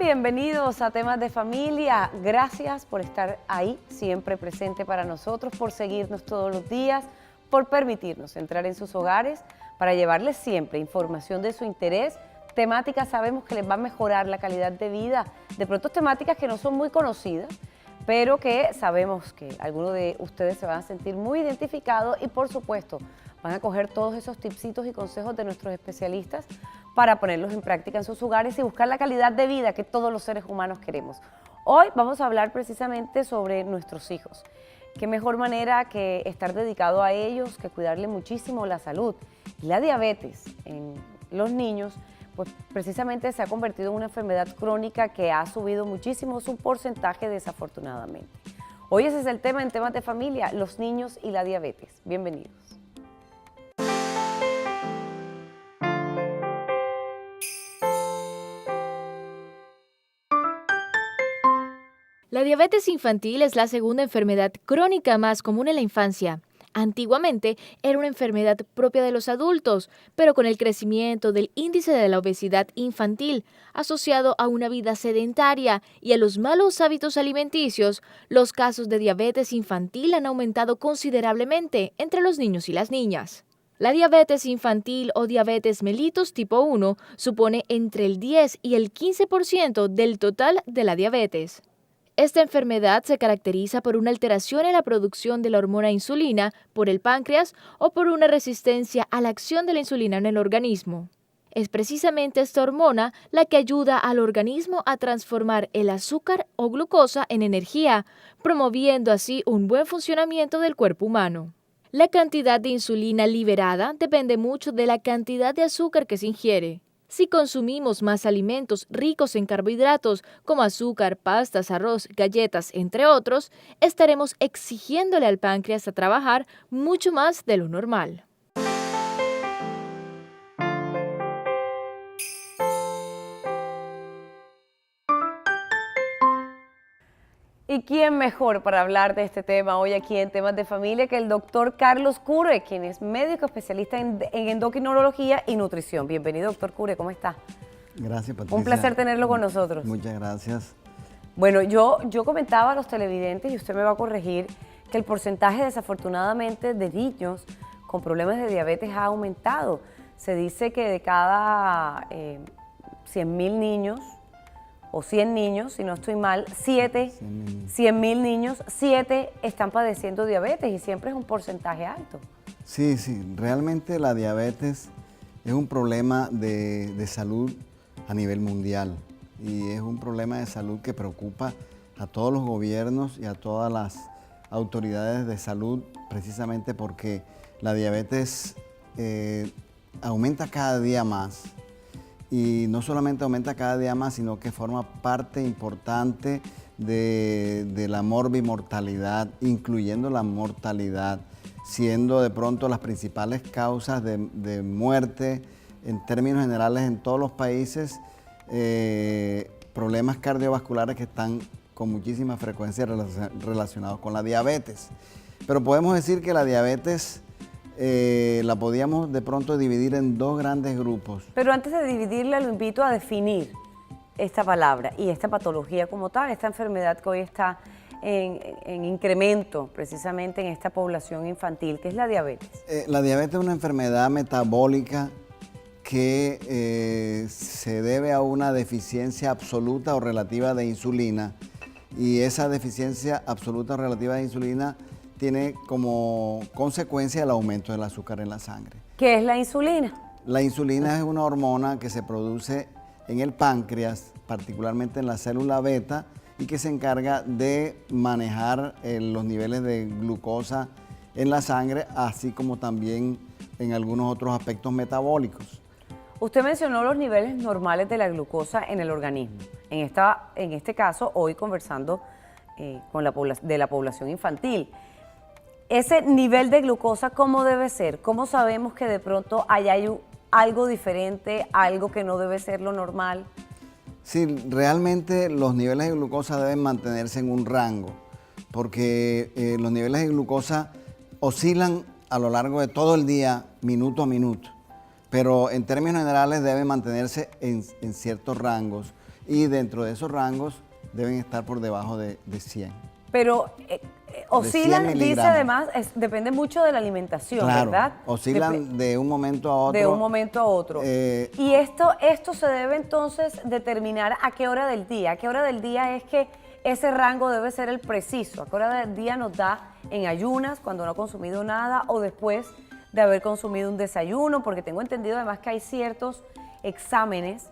Bienvenidos a Temas de Familia. Gracias por estar ahí, siempre presente para nosotros, por seguirnos todos los días, por permitirnos entrar en sus hogares para llevarles siempre información de su interés, temáticas sabemos que les va a mejorar la calidad de vida, de pronto temáticas que no son muy conocidas, pero que sabemos que algunos de ustedes se van a sentir muy identificados y por supuesto van a coger todos esos tipsitos y consejos de nuestros especialistas para ponerlos en práctica en sus hogares y buscar la calidad de vida que todos los seres humanos queremos. Hoy vamos a hablar precisamente sobre nuestros hijos. Qué mejor manera que estar dedicado a ellos, que cuidarle muchísimo la salud. Y la diabetes en los niños, pues precisamente se ha convertido en una enfermedad crónica que ha subido muchísimo su porcentaje desafortunadamente. Hoy ese es el tema en Temas de Familia, los niños y la diabetes. Bienvenidos. La diabetes infantil es la segunda enfermedad crónica más común en la infancia. Antiguamente era una enfermedad propia de los adultos, pero con el crecimiento del índice de la obesidad infantil asociado a una vida sedentaria y a los malos hábitos alimenticios, los casos de diabetes infantil han aumentado considerablemente entre los niños y las niñas. La diabetes infantil o diabetes mellitus tipo 1 supone entre el 10 y el 15% del total de la diabetes. Esta enfermedad se caracteriza por una alteración en la producción de la hormona insulina por el páncreas o por una resistencia a la acción de la insulina en el organismo. Es precisamente esta hormona la que ayuda al organismo a transformar el azúcar o glucosa en energía, promoviendo así un buen funcionamiento del cuerpo humano. La cantidad de insulina liberada depende mucho de la cantidad de azúcar que se ingiere. Si consumimos más alimentos ricos en carbohidratos como azúcar, pastas, arroz, galletas, entre otros, estaremos exigiéndole al páncreas a trabajar mucho más de lo normal. ¿Y quién mejor para hablar de este tema hoy aquí en Temas de Familia que el doctor Carlos Cure, quien es médico especialista en endocrinología y nutrición? Bienvenido, doctor Cure, ¿cómo está? Gracias, Patricia. Un placer tenerlo con nosotros. Muchas gracias. Bueno, yo comentaba a los televidentes, y usted me va a corregir, que el porcentaje desafortunadamente de niños con problemas de diabetes ha aumentado. Se dice que de cada 100.000 niños, o 100 niños, si no estoy mal, 100.000 niños, 7 están padeciendo diabetes y siempre es un porcentaje alto. Sí, realmente la diabetes es un problema de salud a nivel mundial y es un problema de salud que preocupa a todos los gobiernos y a todas las autoridades de salud precisamente porque la diabetes aumenta cada día más. Y no solamente aumenta cada día más, sino que forma parte importante de la morbimortalidad, incluyendo la mortalidad, siendo de pronto las principales causas de muerte en términos generales en todos los países, problemas cardiovasculares que están con muchísima frecuencia relacionados con la diabetes. Pero podemos decir que la diabetes la podíamos de pronto dividir en dos grandes grupos. Pero antes de dividirla, lo invito a definir esta palabra y esta patología como tal, esta enfermedad que hoy está en incremento precisamente en esta población infantil, que es la diabetes. La diabetes es una enfermedad metabólica que se debe a una deficiencia absoluta o relativa de insulina y esa deficiencia absoluta o relativa de insulina tiene como consecuencia el aumento del azúcar en la sangre. ¿Qué es la insulina? La insulina es una hormona que se produce en el páncreas, particularmente en la célula beta, y que se encarga de manejar los niveles de glucosa en la sangre, así como también en algunos otros aspectos metabólicos. Usted mencionó los niveles normales de la glucosa en el organismo. En este caso, hoy conversando de la población infantil. Ese nivel de glucosa, ¿cómo debe ser? ¿Cómo sabemos que de pronto hay algo diferente, algo que no debe ser lo normal? Sí, realmente los niveles de glucosa deben mantenerse en un rango, porque los niveles de glucosa oscilan a lo largo de todo el día, minuto a minuto, pero en términos generales deben mantenerse en ciertos rangos y dentro de esos rangos deben estar por debajo de 100. Pero oscilan, 100 dice miligramos. además, depende mucho de la alimentación, Claro, ¿verdad? oscilan de un momento a otro. De un momento a otro. Y esto se debe entonces determinar a qué hora del día. ¿A qué hora del día es que ese rango debe ser el preciso? ¿A qué hora del día nos da en ayunas, cuando no ha consumido nada, o después de haber consumido un desayuno? Porque tengo entendido además que hay ciertos exámenes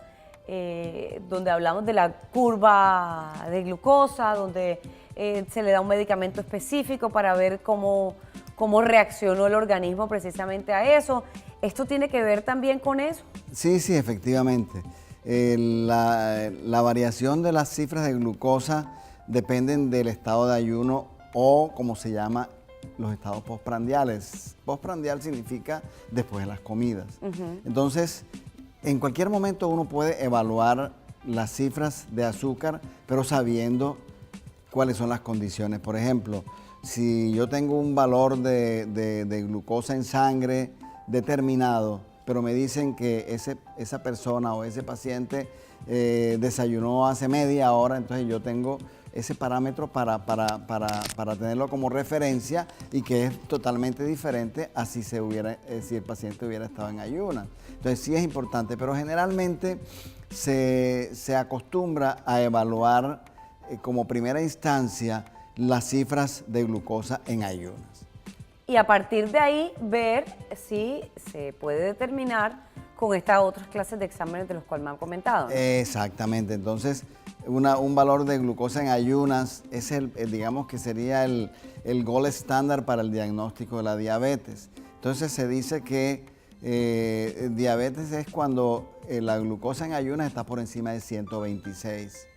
donde hablamos de la curva de glucosa, donde se le da un medicamento específico para ver cómo reaccionó el organismo precisamente a eso. ¿Esto tiene que ver también con eso? Sí, sí, efectivamente. La variación de las cifras de glucosa dependen del estado de ayuno o, como se llama, los estados postprandiales. Postprandial significa después de las comidas. Entonces, en cualquier momento uno puede evaluar las cifras de azúcar, pero sabiendo cuáles son las condiciones. Por ejemplo, si yo tengo un valor de glucosa en sangre determinado, pero me dicen que esa persona o ese paciente desayunó hace media hora, entonces yo tengo ese parámetro para tenerlo como referencia, y que es totalmente diferente a si el paciente hubiera estado en ayunas. Entonces sí es importante, pero generalmente se acostumbra a evaluar como primera instancia las cifras de glucosa en ayunas. Y a partir de ahí ver si se puede determinar con estas otras clases de exámenes de los cuales me han comentado, ¿no? Exactamente. Entonces, un valor de glucosa en ayunas es digamos que sería el gold estándar para el diagnóstico de la diabetes. Entonces se dice que diabetes es cuando la glucosa en ayunas está por encima de 126.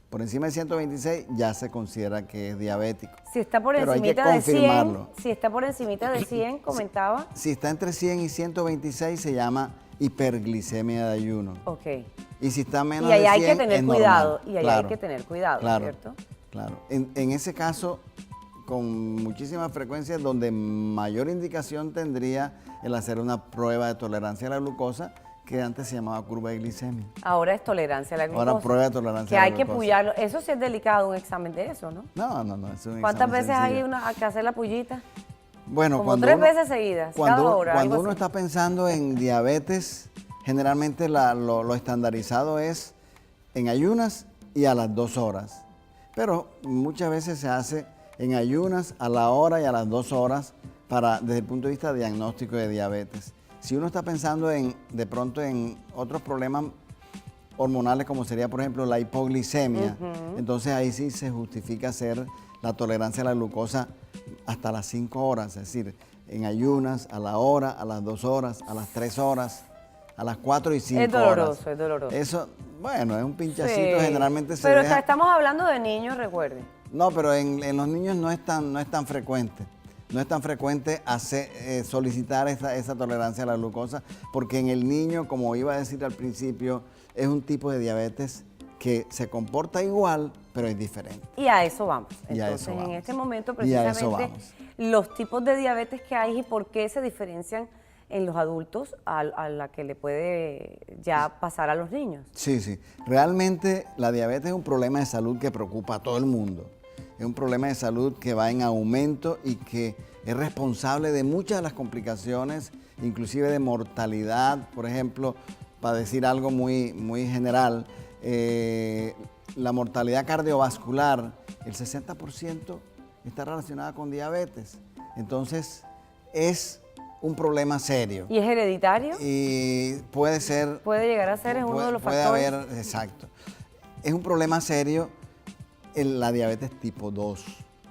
Por encima de 126 ya se considera que es diabético. Si está por Pero hay que encimita de 100, confirmarlo. si está por encimita de 100, comentaba. Si está entre 100 y 126 se llama hiperglicemia de ayuno. Ok. Y si está menos Y ahí de 100 hay que tener es cuidado. normal. Y ahí Claro, hay que tener cuidado, claro, ¿cierto? Claro. En ese caso, con muchísima frecuencia, donde mayor indicación tendría el hacer una prueba de tolerancia a la glucosa, que antes se llamaba curva de glicemia. Ahora es tolerancia a la glucosa. Ahora prueba de tolerancia que a la hay que glucosa. pullarlo. Eso sí es delicado, un examen de eso, ¿no? No, es un ¿Cuántas examen veces hay sencillo. que hacer la pullita? Bueno, Como 3 veces seguidas, cada hora. Cuando algo uno así. está pensando en diabetes, generalmente lo estandarizado es en ayunas y a las 2 horas. Pero muchas veces se hace en ayunas, a la hora y a las 2 horas, desde el punto de vista diagnóstico de diabetes. Si uno está pensando de pronto en otros problemas hormonales, como sería, por ejemplo, la hipoglicemia, entonces ahí sí se justifica hacer la tolerancia a la glucosa hasta las 5 horas, es decir, en ayunas, a la hora, a las 2 horas, a las 3 horas, a las 4 y 5 horas. Es doloroso. Eso, bueno, es un pinchacito, Sí. generalmente se Pero deja. estamos hablando de niños, recuerden. No, pero en los niños no es tan frecuente. No es tan frecuente solicitar esa tolerancia a la glucosa, porque en el niño, como iba a decir al principio, es un tipo de diabetes que se comporta igual, pero es diferente. Y a eso vamos. Y a Entonces, eso vamos. en este momento, Y a eso precisamente, vamos. los tipos de diabetes que hay y por qué se diferencian en los adultos a la que le puede ya pasar a los niños. Sí, sí. Realmente la diabetes es un problema de salud que preocupa a todo el mundo. Es un problema de salud que va en aumento y que es responsable de muchas de las complicaciones, inclusive de mortalidad. Por ejemplo, para decir algo muy general, la mortalidad cardiovascular, el 60% está relacionada con diabetes. Entonces, es un problema serio. ¿Y es hereditario? Y puede ser... Puede llegar a ser, es uno de los puede factores. haber, exacto. Es un problema serio en la diabetes tipo 2,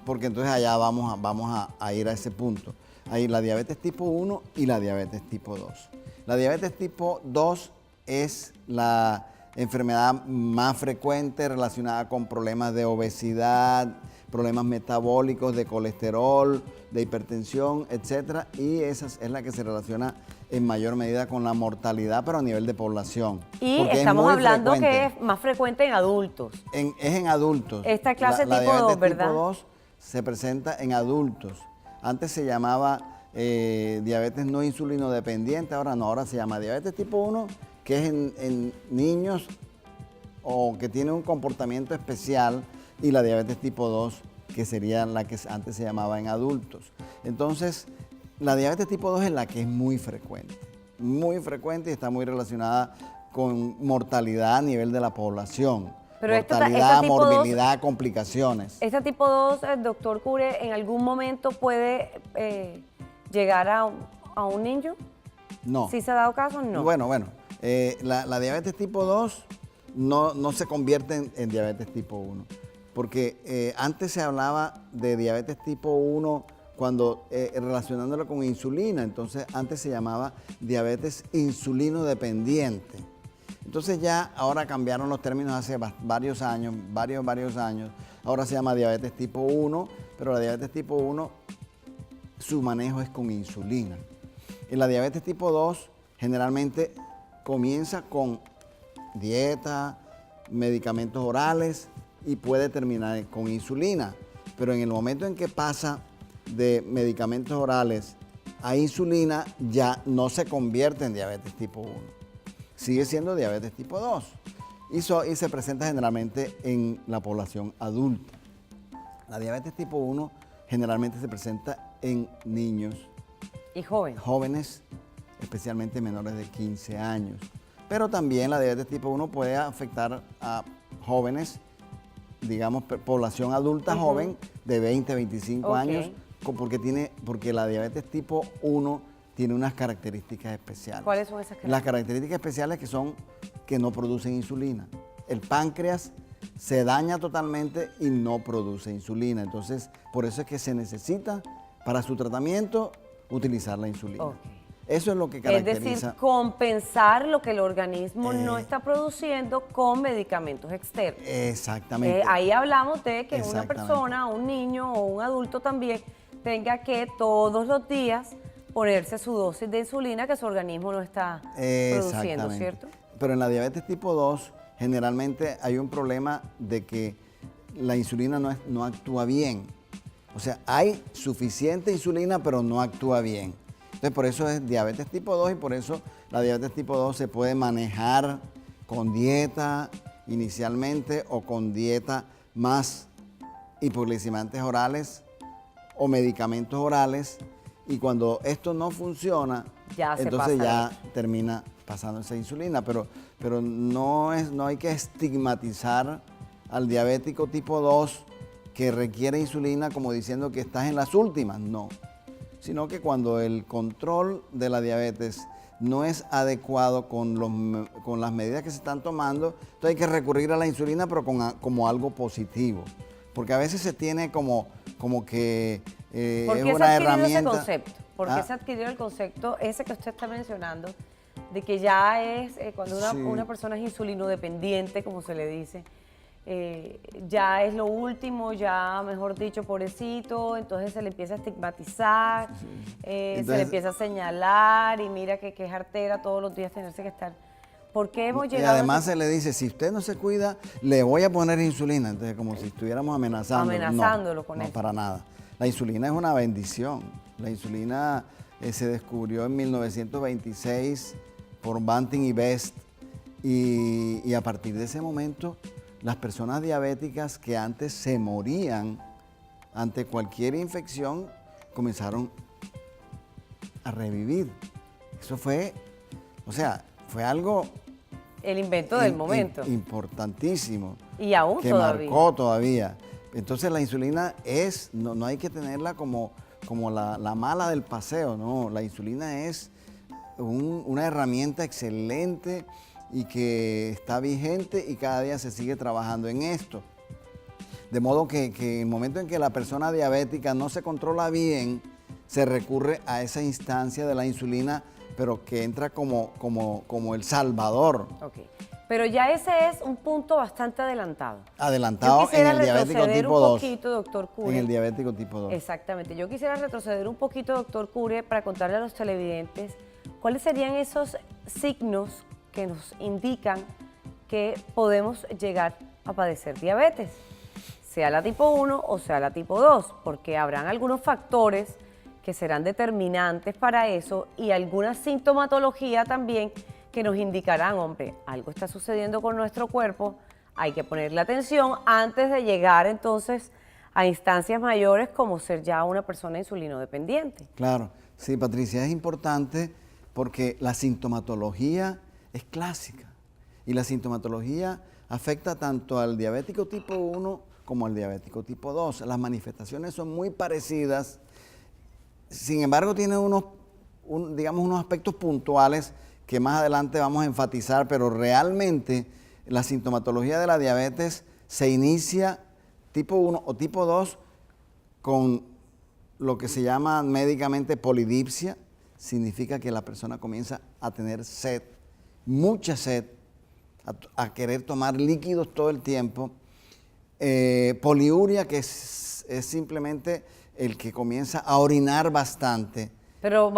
porque entonces allá vamos a ir a ese punto. Hay la diabetes tipo 1 y la diabetes tipo 2. La diabetes tipo 2 es la enfermedad más frecuente relacionada con problemas de obesidad, problemas metabólicos, de colesterol, de hipertensión, etcétera, y esa es la que se relaciona en mayor medida con la mortalidad, pero a nivel de población. Y porque es estamos muy hablando que frecuente. es más frecuente en adultos. Es en adultos. Esta clase La tipo 2, diabetes ¿verdad? tipo 2 se presenta en adultos. Antes se llamaba diabetes no insulino dependiente, ahora no, ahora se llama diabetes tipo 1, que es en niños o que tiene un comportamiento especial, y la diabetes tipo 2, que sería la que antes se llamaba en adultos. Entonces, la diabetes tipo 2 es la que es muy frecuente y está muy relacionada con mortalidad a nivel de la población. Pero mortalidad, tipo morbilidad, 2, complicaciones. ¿Este tipo 2, doctor Cure, en algún momento puede llegar a un niño? No. ¿Sí se ha dado caso? No. Bueno, la diabetes tipo 2 no se convierte en diabetes tipo 1, porque antes se hablaba de diabetes tipo 1 cuando relacionándolo con insulina, entonces antes se llamaba diabetes insulino dependiente. Entonces ya ahora cambiaron los términos hace varios años, ahora se llama diabetes tipo 1, pero la diabetes tipo 1, su manejo es con insulina. En la diabetes tipo 2 generalmente comienza con dieta, medicamentos orales y puede terminar con insulina, pero en el momento en que pasa de medicamentos orales a insulina ya no se convierte en diabetes tipo 1, sigue siendo diabetes tipo 2 y se presenta generalmente en la población adulta. La diabetes tipo 1 generalmente se presenta en niños y jóvenes, especialmente menores de 15 años. Pero también la diabetes tipo 1 puede afectar a jóvenes, digamos, población adulta joven de 20 a 25 años, porque la diabetes tipo 1 tiene unas características especiales. ¿Cuáles son esas características? Las características especiales que no producen insulina. El páncreas se daña totalmente y no produce insulina. Entonces, por eso es que se necesita para su tratamiento utilizar la insulina. Eso es lo que caracteriza. Es decir, compensar lo que el organismo no está produciendo con medicamentos externos. Exactamente. Ahí hablamos de que una persona, un niño o un adulto también tenga que todos los días ponerse su dosis de insulina que su organismo no está produciendo, ¿cierto? Pero en la diabetes tipo 2 generalmente hay un problema de que la insulina no actúa bien. O sea, hay suficiente insulina, pero no actúa bien. Entonces, por eso es diabetes tipo 2 y por eso la diabetes tipo 2 se puede manejar con dieta inicialmente o con dieta más hipoglucemiantes orales o medicamentos orales. Y cuando esto no funciona, entonces ya termina pasando esa insulina. Pero no hay que estigmatizar al diabético tipo 2 que requiere insulina como diciendo que estás en las últimas, no. Sino que cuando el control de la diabetes no es adecuado con las medidas que se están tomando, entonces hay que recurrir a la insulina, pero como algo positivo. Porque a veces se tiene como que es una herramienta. ¿Por qué se adquirió el concepto ese que usted está mencionando, de que ya es, cuando una persona es insulinodependiente, como se le dice, ya es lo último, ya mejor dicho, pobrecito, entonces se le empieza a estigmatizar, entonces, se le empieza a señalar y mira que es artera todos los días tenerse que estar. ¿Por qué hemos llegado? Y además se le dice, si usted no se cuida, le voy a poner insulina. Entonces, como si estuviéramos amenazándolo con eso. No, para nada. La insulina es una bendición. La insulina se descubrió en 1926 por Banting y Best y a partir de ese momento las personas diabéticas que antes se morían ante cualquier infección comenzaron a revivir. Eso fue algo... El invento del momento. Importantísimo. Y aún que todavía. Marcó todavía. Entonces la insulina no hay que tenerla como la mala del paseo, no. La insulina es una herramienta excelente y que está vigente y cada día se sigue trabajando en esto. De modo que en el momento en que la persona diabética no se controla bien, se recurre a esa instancia de la insulina, pero que entra como el salvador. Pero ya ese es un punto bastante adelantado. Adelantado en el diabético tipo 2. Doctor Cure. En el diabético tipo 2. Exactamente. Yo quisiera retroceder un poquito, doctor Cure, para contarle a los televidentes cuáles serían esos signos que nos indican que podemos llegar a padecer diabetes, sea la tipo 1 o sea la tipo 2, porque habrán algunos factores que serán determinantes para eso y alguna sintomatología también que nos indicarán, hombre, algo está sucediendo con nuestro cuerpo, hay que ponerle atención antes de llegar entonces a instancias mayores como ser ya una persona insulinodependiente. Claro, sí, Patricia, es importante porque la sintomatología es clásica y la sintomatología afecta tanto al diabético tipo 1 como al diabético tipo 2. Las manifestaciones son muy parecidas, sin embargo tiene digamos, unos aspectos puntuales que más adelante vamos a enfatizar, pero realmente la sintomatología de la diabetes se inicia tipo 1 o tipo 2 con lo que se llama médicamente polidipsia. Significa que la persona comienza a tener sed, mucha sed, a querer tomar líquidos todo el tiempo. Poliuria, que es simplemente el que comienza a orinar bastante. Pero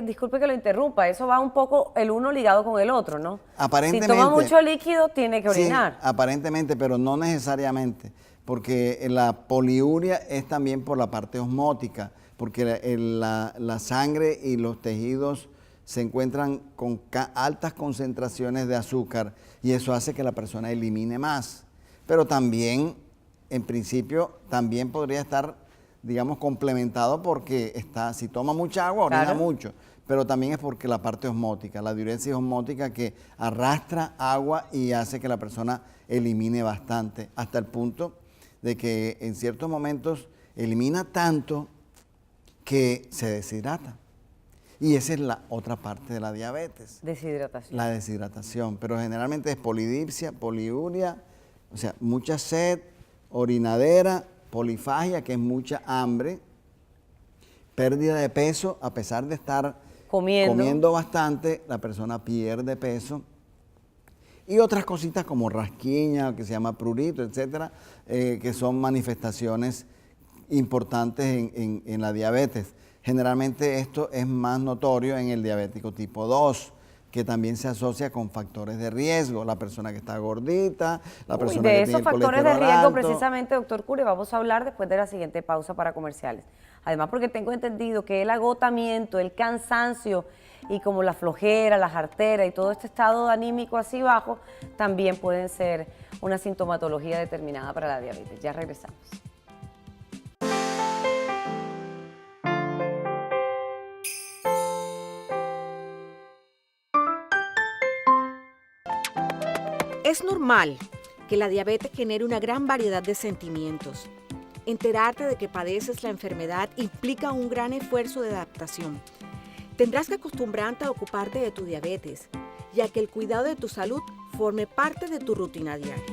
disculpe que lo interrumpa, eso va un poco el uno ligado con el otro, ¿no? Aparentemente. Si toma mucho líquido, tiene que orinar. Sí, aparentemente, pero no necesariamente, porque la poliuria es también por la parte osmótica, porque la sangre y los tejidos se encuentran con altas concentraciones de azúcar y eso hace que la persona elimine más. Pero también, en principio, también podría estar, digamos, complementado porque si toma mucha agua, orina mucho, pero también es porque la parte osmótica, la diuresis osmótica que arrastra agua y hace que la persona elimine bastante, hasta el punto de que en ciertos momentos elimina tanto que se deshidrata. Y esa es la otra parte de la diabetes. Deshidratación. La deshidratación, pero generalmente es polidipsia, poliuria, o sea, mucha sed, orinadera, polifagia, que es mucha hambre, pérdida de peso, a pesar de estar comiendo bastante, la persona pierde peso. Y otras cositas como rasquiña, que se llama prurito, etcétera, que son manifestaciones importantes en la diabetes. Generalmente esto es más notorio en el diabético tipo 2, que también se asocia con factores de riesgo, la persona que está gordita, la persona que tiene el colesterol alto. De esos factores de riesgo, precisamente, doctor Cure, vamos a hablar después de la siguiente pausa para comerciales. Además, porque tengo entendido que el agotamiento, el cansancio y como la flojera, la jartera y todo este estado anímico así bajo, también pueden ser una sintomatología determinada para la diabetes. Ya regresamos. Es normal que la diabetes genere una gran variedad de sentimientos. Enterarte de que padeces la enfermedad implica un gran esfuerzo de adaptación. Tendrás que acostumbrarte a ocuparte de tu diabetes, ya que el cuidado de tu salud forme parte de tu rutina diaria.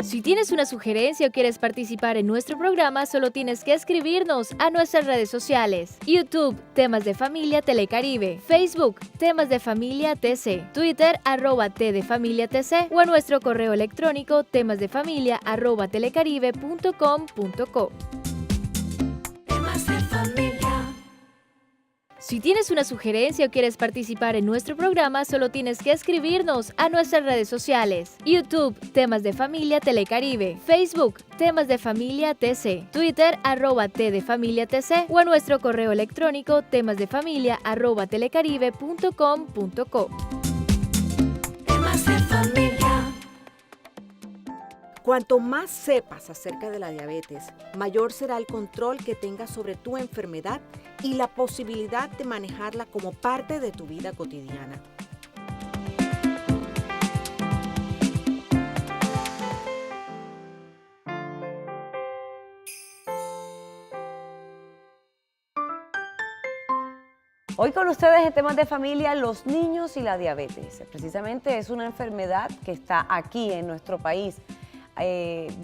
Si tienes una sugerencia o quieres participar en nuestro programa, solo tienes que escribirnos a nuestras redes sociales: YouTube, Temas de Familia Telecaribe; Facebook, Temas de Familia TC; Twitter, @TDefamiliaTC; o a nuestro correo electrónico temasdefamilia@telecaribe.com.co. Si tienes una sugerencia o quieres participar en nuestro programa, solo tienes que escribirnos a nuestras redes sociales: YouTube, Temas de Familia Telecaribe; Facebook, Temas de Familia TC; Twitter, @TDefamiliaTC; o a nuestro correo electrónico temasdefamilia@telecaribe.com.co. Cuanto más sepas acerca de la diabetes, mayor será el control que tengas sobre tu enfermedad y la posibilidad de manejarla como parte de tu vida cotidiana. Hoy con ustedes en Temas de Familia, los niños y la diabetes. Precisamente es una enfermedad que está aquí en nuestro país,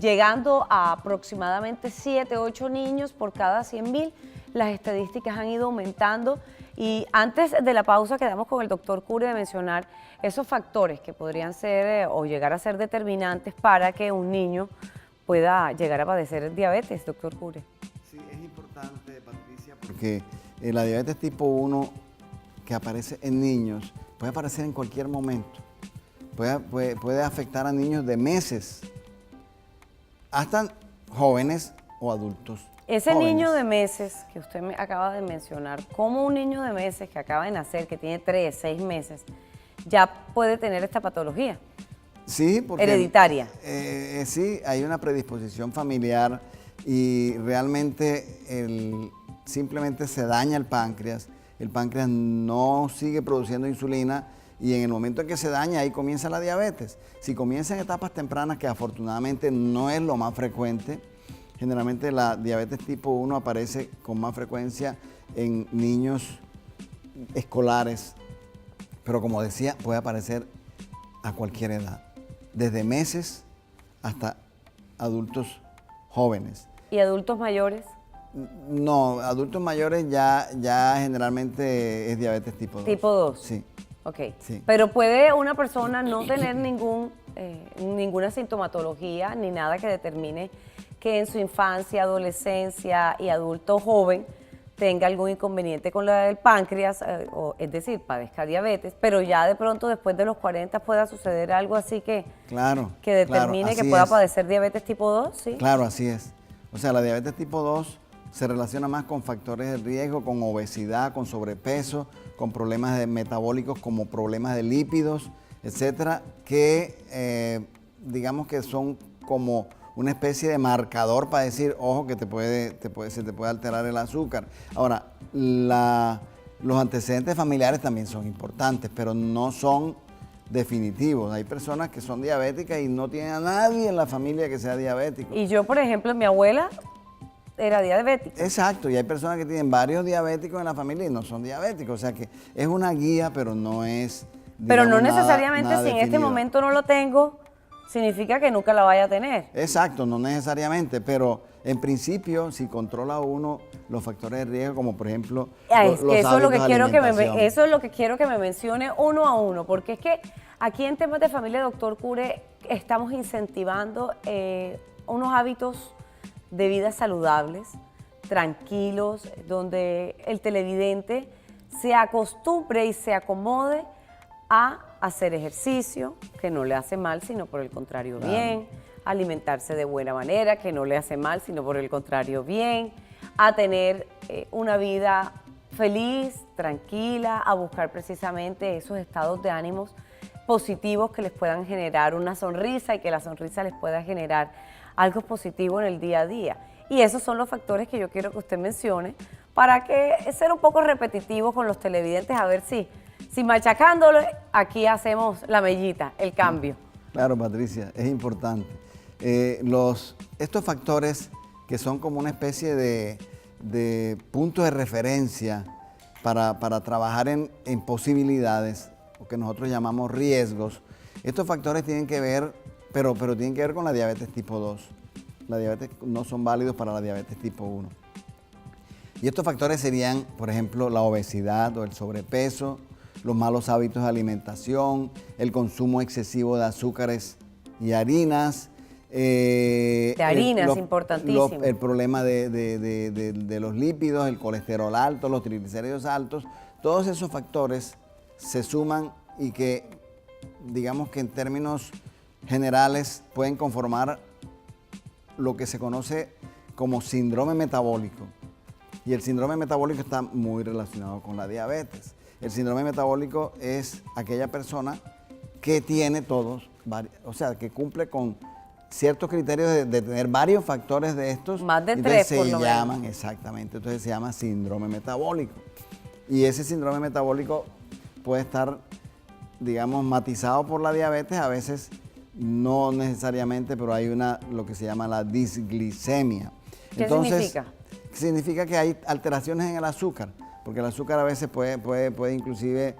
llegando a aproximadamente 7, 8 niños por cada 100.000. Las estadísticas han ido aumentando y antes de la pausa quedamos con el doctor Cure de mencionar esos factores que podrían ser o llegar a ser determinantes para que un niño pueda llegar a padecer diabetes, doctor Cure. Sí, es importante, Patricia, porque la diabetes tipo 1 que aparece en niños puede aparecer en cualquier momento. Puede afectar a niños de meses, hasta jóvenes o adultos. Ese jóvenes. niño de meses que usted me acaba de mencionar, ¿cómo un niño de meses que acaba de nacer, que tiene 3, 6 meses, ya puede tener esta patología? Sí, porque hereditaria. sí, hay una predisposición familiar y realmente simplemente se daña el páncreas no sigue produciendo insulina y en el momento en que se daña ahí comienza la diabetes. Si comienza en etapas tempranas, que afortunadamente no es lo más frecuente, generalmente la diabetes tipo 1 aparece con más frecuencia en niños escolares, pero como decía, puede aparecer a cualquier edad, desde meses hasta adultos jóvenes. ¿Y adultos mayores? No, adultos mayores ya generalmente es diabetes tipo 2. Tipo 2. Sí. Ok. Sí. Pero puede una persona no tener ninguna sintomatología ni nada que determine que en su infancia, adolescencia y adulto joven tenga algún inconveniente con el páncreas, es decir, padezca diabetes, pero ya de pronto después de los 40 pueda suceder algo así que determine que pueda padecer diabetes tipo 2, ¿sí? Claro, así es. O sea, la diabetes tipo 2 se relaciona más con factores de riesgo, con obesidad, con sobrepeso, con problemas metabólicos como problemas de lípidos, etcétera, que digamos que son como una especie de marcador para decir, ojo, que se te puede alterar el azúcar. Ahora, los antecedentes familiares también son importantes, pero no son definitivos. Hay personas que son diabéticas y no tienen a nadie en la familia que sea diabético. Y yo, por ejemplo, mi abuela era diabética. Exacto, y hay personas que tienen varios diabéticos en la familia y no son diabéticos. O sea que es una guía, pero no es, pero no digamos, necesariamente nada si en este definido. momento no lo tengo, significa que nunca la vaya a tener. Exacto, no necesariamente, pero en principio si controla uno los factores de riesgo, como por ejemplo Eso es lo que quiero que me me mencione uno a uno, porque es que aquí en temas de familia, doctor Cure, estamos incentivando unos hábitos de vida saludables, tranquilos, donde el televidente se acostumbre y se acomode a hacer ejercicio, que no le hace mal, sino por el contrario bien, alimentarse de buena manera, que no le hace mal, sino por el contrario bien, a tener una vida feliz, tranquila, a buscar precisamente esos estados de ánimos positivos que les puedan generar una sonrisa y que la sonrisa les pueda generar algo positivo en el día a día. Y esos son los factores que yo quiero que usted mencione para que ser un poco repetitivos con los televidentes, a ver si machacándolo, aquí hacemos la mellita, el cambio. Claro, Patricia, es importante. Estos factores que son como una especie de punto de referencia para trabajar en posibilidades, o que nosotros llamamos riesgos, estos factores tienen que ver, pero tienen que ver con la diabetes tipo 2. La diabetes no son válidos para la diabetes tipo 1. Y estos factores serían, por ejemplo, la obesidad o el sobrepeso, los malos hábitos de alimentación, el consumo excesivo de azúcares y harinas. Importantísimo. El problema de los lípidos, el colesterol alto, los triglicéridos altos. Todos esos factores se suman y que, digamos que en términos generales, pueden conformar lo que se conoce como síndrome metabólico. Y el síndrome metabólico está muy relacionado con la diabetes. El síndrome metabólico es aquella persona que tiene todos, o sea, que cumple con ciertos criterios de tener varios factores de estos. Más de entonces 3 por lo menos. llaman, exactamente, entonces se llama síndrome metabólico. Y ese síndrome metabólico puede estar, digamos, matizado por la diabetes, a veces no necesariamente, pero hay lo que se llama la disglicemia. ¿Qué significa? Significa que hay alteraciones en el azúcar, porque el azúcar a veces puede inclusive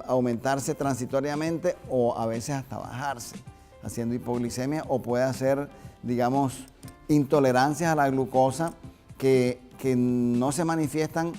aumentarse transitoriamente o a veces hasta bajarse, haciendo hipoglicemia, o puede hacer, digamos, intolerancias a la glucosa que no se manifiestan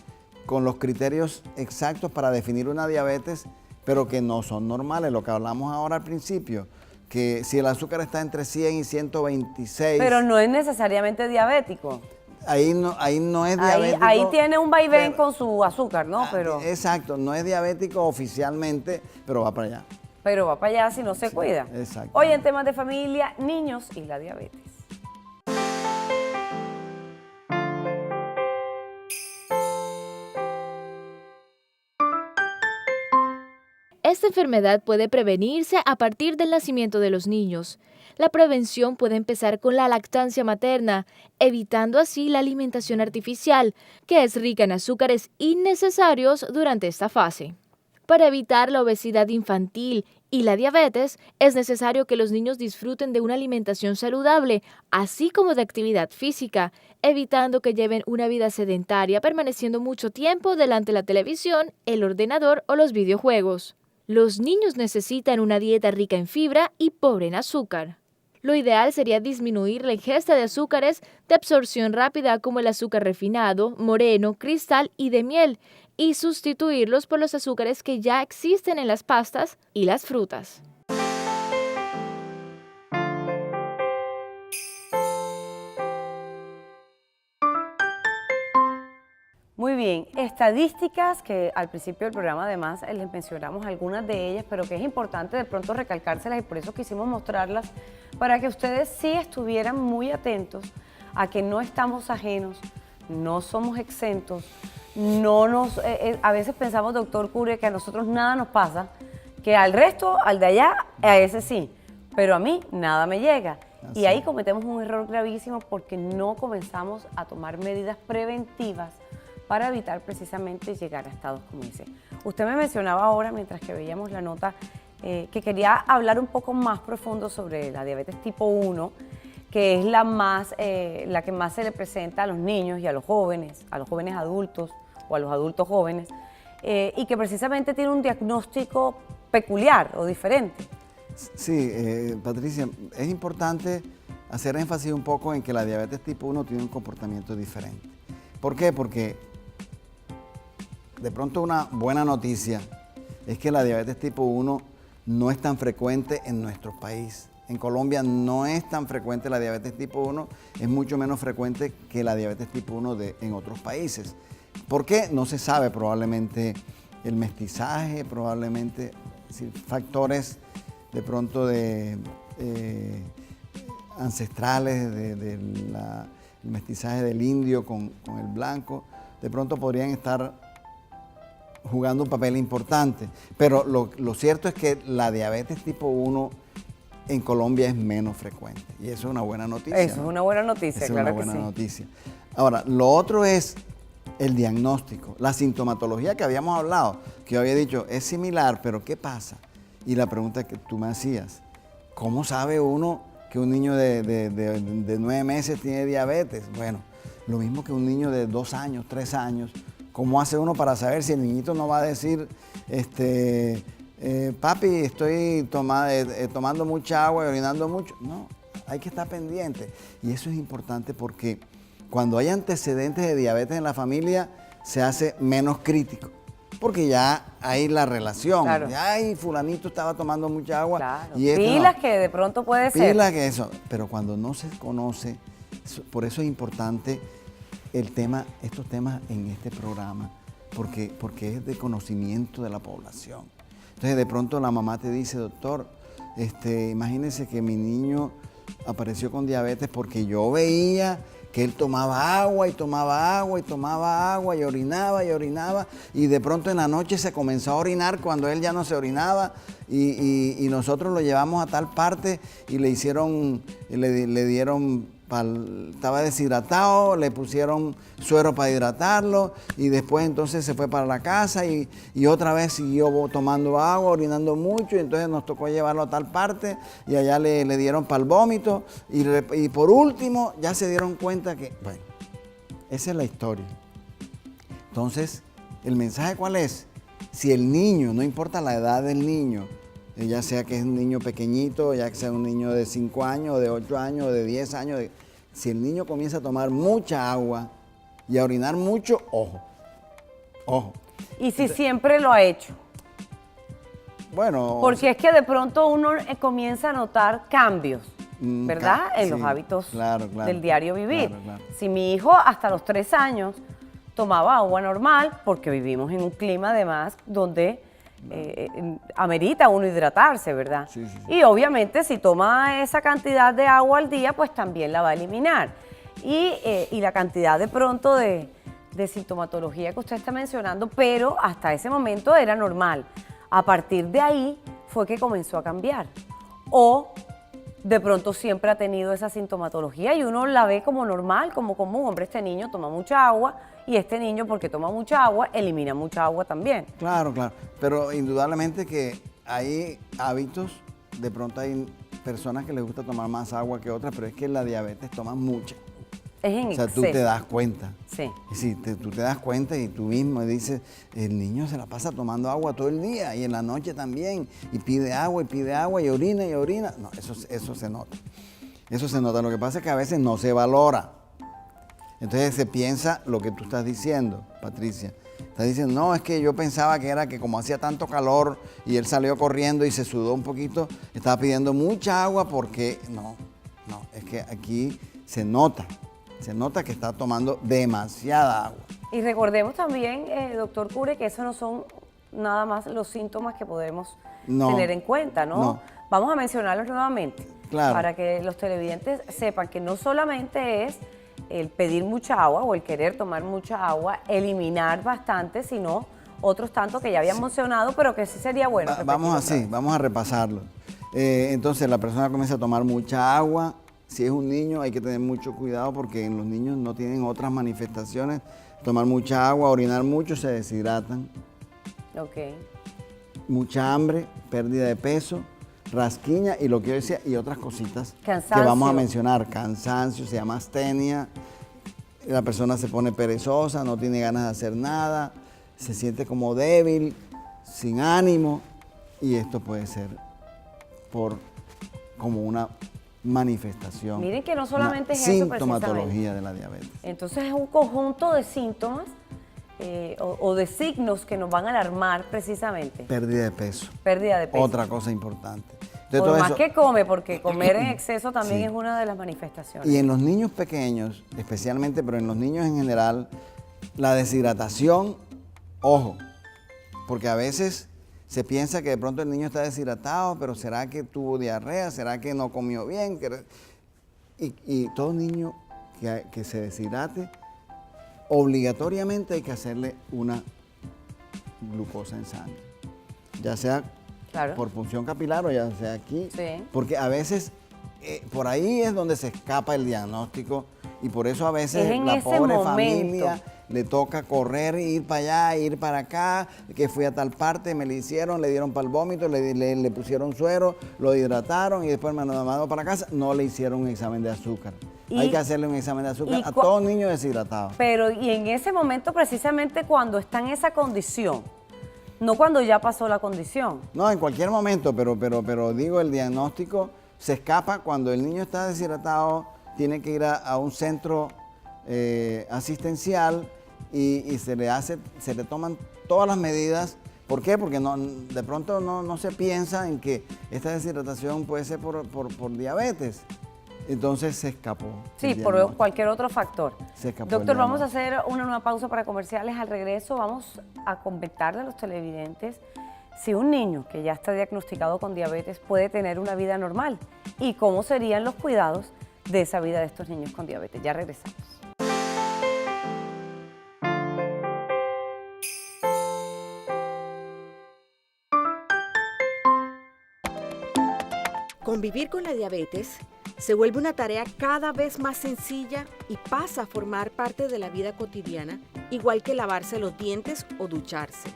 con los criterios exactos para definir una diabetes, pero que no son normales, lo que hablamos ahora al principio, que si el azúcar está entre 100 y 126... Pero no es necesariamente diabético. Ahí no es diabético. Ahí tiene un vaivén con su azúcar, ¿no? Pero exacto, no es diabético oficialmente, pero va para allá. Pero va para allá si no se cuida. Exacto. Hoy en temas de familia, niños y la diabetes. Este Esta enfermedad puede prevenirse a partir del nacimiento de los niños. La prevención puede empezar con la lactancia materna, evitando así la alimentación artificial, que es rica en azúcares innecesarios durante esta fase. Para evitar la obesidad infantil y la diabetes, es necesario que los niños disfruten de una alimentación saludable, así como de actividad física, evitando que lleven una vida sedentaria, permaneciendo mucho tiempo delante de la televisión, el ordenador o los videojuegos. Los niños necesitan una dieta rica en fibra y pobre en azúcar. Lo ideal sería disminuir la ingesta de azúcares de absorción rápida como el azúcar refinado, moreno, cristal y de miel, y sustituirlos por los azúcares que ya existen en las pastas y las frutas. Muy bien, estadísticas que al principio del programa además les mencionamos algunas de ellas, pero que es importante de pronto recalcárselas y por eso quisimos mostrarlas para que ustedes sí estuvieran muy atentos a que no estamos ajenos, no somos exentos, a veces pensamos, doctor Cure, que a nosotros nada nos pasa, que al resto, al de allá, a ese sí, pero a mí nada me llega. Así. Y ahí cometemos un error gravísimo porque no comenzamos a tomar medidas preventivas para evitar precisamente llegar a estados como ese. Usted me mencionaba ahora, mientras que veíamos la nota, que quería hablar un poco más profundo sobre la diabetes tipo 1, que es la que más se le presenta a los niños y a los jóvenes adultos o a los adultos jóvenes, y que precisamente tiene un diagnóstico peculiar o diferente. Sí, Patricia, es importante hacer énfasis un poco en que la diabetes tipo 1 tiene un comportamiento diferente. ¿Por qué? Porque de pronto una buena noticia es que la diabetes tipo 1 no es tan frecuente en nuestro país. En Colombia no es tan frecuente la diabetes tipo 1, es mucho menos frecuente que la diabetes tipo 1 en otros países. ¿Por qué? No se sabe, probablemente el mestizaje, probablemente factores de pronto ancestrales del mestizaje del indio con el blanco, de pronto podrían estar jugando un papel importante. Pero lo cierto es que la diabetes tipo 1 en Colombia es menos frecuente. Y eso es una buena noticia. Eso es una buena noticia, claro que sí. Es una buena noticia. Ahora, lo otro es el diagnóstico, la sintomatología que habíamos hablado, que yo había dicho, es similar, pero ¿qué pasa? Y la pregunta que tú me hacías, ¿cómo sabe uno que un niño de 9 meses tiene diabetes? Bueno, lo mismo que un niño de 2 años, 3 años. ¿Cómo hace uno para saber si el niñito no va a decir, papi, estoy tomando mucha agua y orinando mucho? No, hay que estar pendiente. Y eso es importante porque cuando hay antecedentes de diabetes en la familia, se hace menos crítico. Porque ya hay la relación. Claro. Ay, fulanito estaba tomando mucha agua. Claro. Y Pilas que de pronto puede ser. Pilas que eso. Pero cuando no se conoce, por eso es importante estos temas en este programa, porque es de conocimiento de la población. Entonces de pronto la mamá te dice, doctor, imagínese que mi niño apareció con diabetes porque yo veía que él tomaba agua y tomaba agua y tomaba agua y orinaba y de pronto en la noche se comenzó a orinar cuando él ya no se orinaba y nosotros lo llevamos a tal parte y le dieron, estaba deshidratado, le pusieron suero para hidratarlo y después entonces se fue para la casa y otra vez siguió tomando agua, orinando mucho y entonces nos tocó llevarlo a tal parte y allá le dieron para el vómito y por último ya se dieron cuenta que, bueno, esa es la historia. Entonces, ¿el mensaje cuál es? Si el niño, no importa la edad del niño, ya sea que es un niño pequeñito, ya que sea un niño de 5 años, de 8 años, de 10 años, si el niño comienza a tomar mucha agua y a orinar mucho, ojo. Y si siempre lo ha hecho. Bueno. Porque es que de pronto uno comienza a notar cambios, ¿verdad? En los sí, hábitos claro, del diario vivir. Claro. Si mi hijo hasta los 3 años tomaba agua normal, porque vivimos en un clima además donde amerita uno hidratarse, ¿verdad? Sí. Y obviamente si toma esa cantidad de agua al día, pues también la va a eliminar. Y la cantidad de pronto de sintomatología que usted está mencionando, pero hasta ese momento era normal. A partir de ahí fue que comenzó a cambiar. O de pronto siempre ha tenido esa sintomatología y uno la ve como normal, como común. Hombre, este niño toma mucha agua y este niño, porque toma mucha agua, elimina mucha agua también. Claro, claro. Pero indudablemente que hay hábitos, de pronto hay personas que les gusta tomar más agua que otras, pero es que la diabetes toma mucha. Es en O sea, exceso. tú te das cuenta. Sí. Y sí, tú te das cuenta y tú mismo dices, el niño se la pasa tomando agua todo el día y en la noche también, y pide agua y orina y orina. No, eso se nota. Eso se nota. Lo que pasa es que a veces no se valora. Entonces se piensa lo que tú estás diciendo, Patricia. Estás diciendo, no, es que yo pensaba que era que como hacía tanto calor y él salió corriendo y se sudó un poquito, estaba pidiendo mucha agua porque no, es que aquí se nota que está tomando demasiada agua. Y recordemos también, doctor Cure, que esos no son nada más los síntomas que podemos tener en cuenta, ¿no? No. Vamos a mencionarlos nuevamente, Claro. para que los televidentes sepan que no solamente es el pedir mucha agua o el querer tomar mucha agua, eliminar bastante, sino otros tantos que ya habían mencionado, pero que sí sería bueno. Vamos a repasarlo. Entonces la persona comienza a tomar mucha agua. Si es un niño hay que tener mucho cuidado porque en los niños no tienen otras manifestaciones. Tomar mucha agua, orinar mucho, se deshidratan. Ok. Mucha hambre, pérdida de peso, rasquiña y lo que yo decía, y otras cositas Cansancio. que vamos a mencionar. Cansancio, se llama astenia. La persona se pone perezosa, no tiene ganas de hacer nada, se siente como débil, sin ánimo, y esto puede ser como una manifestación. Miren que no solamente una es eso, sintomatología de la diabetes. Entonces es un conjunto de síntomas o de signos que nos van a alarmar precisamente. Pérdida de peso. Pérdida de peso. Otra cosa importante. Entonces, Por todo más eso- que come, porque comer en exceso también Sí. es una de las manifestaciones. Y en los niños pequeños, especialmente, pero en los niños en general, la deshidratación, ojo, porque a veces se piensa que de pronto el niño está deshidratado, pero ¿será que tuvo diarrea? ¿Será que no comió bien? Y todo niño que se deshidrate, obligatoriamente hay que hacerle una glucosa en sangre, ya sea Claro. por punción capilar o ya sea aquí, Sí. porque a veces por ahí es donde se escapa el diagnóstico y por eso a veces Es en la ese pobre momento. familia le toca correr, ir para allá, ir para acá, que fui a tal parte, me le hicieron, le dieron para el vómito, le pusieron suero, lo hidrataron y después me lo mandaron para casa, no le hicieron un examen de azúcar. Hay que hacerle un examen de azúcar a todo niño deshidratado. Pero y en ese momento precisamente cuando está en esa condición, no cuando ya pasó la condición. No, en cualquier momento, pero digo, el diagnóstico se escapa cuando el niño está deshidratado, tiene que ir a un centro asistencial y se le toman todas las medidas. ¿Por qué? Porque de pronto no se piensa en que esta deshidratación puede ser por diabetes. Entonces se escapó. Sí, el por diagnóstico. cualquier otro factor. Se escapó Doctor, el vamos a diagnóstico. hacer una nueva pausa para comerciales. Al regreso vamos a comentarle a los televidentes si un niño que ya está diagnosticado con diabetes puede tener una vida normal y cómo serían los cuidados de esa vida de estos niños con diabetes. Ya regresamos. Convivir con la diabetes se vuelve una tarea cada vez más sencilla y pasa a formar parte de la vida cotidiana, igual que lavarse los dientes o ducharse.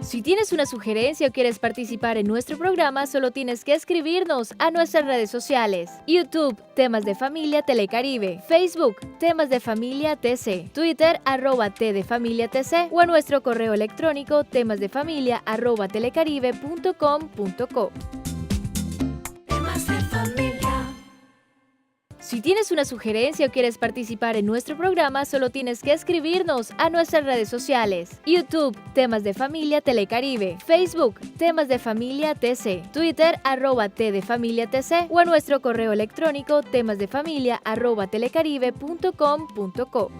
Si tienes una sugerencia o quieres participar en nuestro programa, solo tienes que escribirnos a nuestras redes sociales. YouTube, Temas de Familia Telecaribe. Facebook, Temas de Familia TC. Twitter, @tdefamiliatc. O a nuestro correo electrónico, temasdefamilia@telecaribe.com.co. Si tienes una sugerencia o quieres participar en nuestro programa, solo tienes que escribirnos a nuestras redes sociales. YouTube, Temas de Familia Telecaribe. Facebook, Temas de Familia TC. Twitter, @tdefamiliatc. O a nuestro correo electrónico, temasdefamilia@telecaribe.com.co.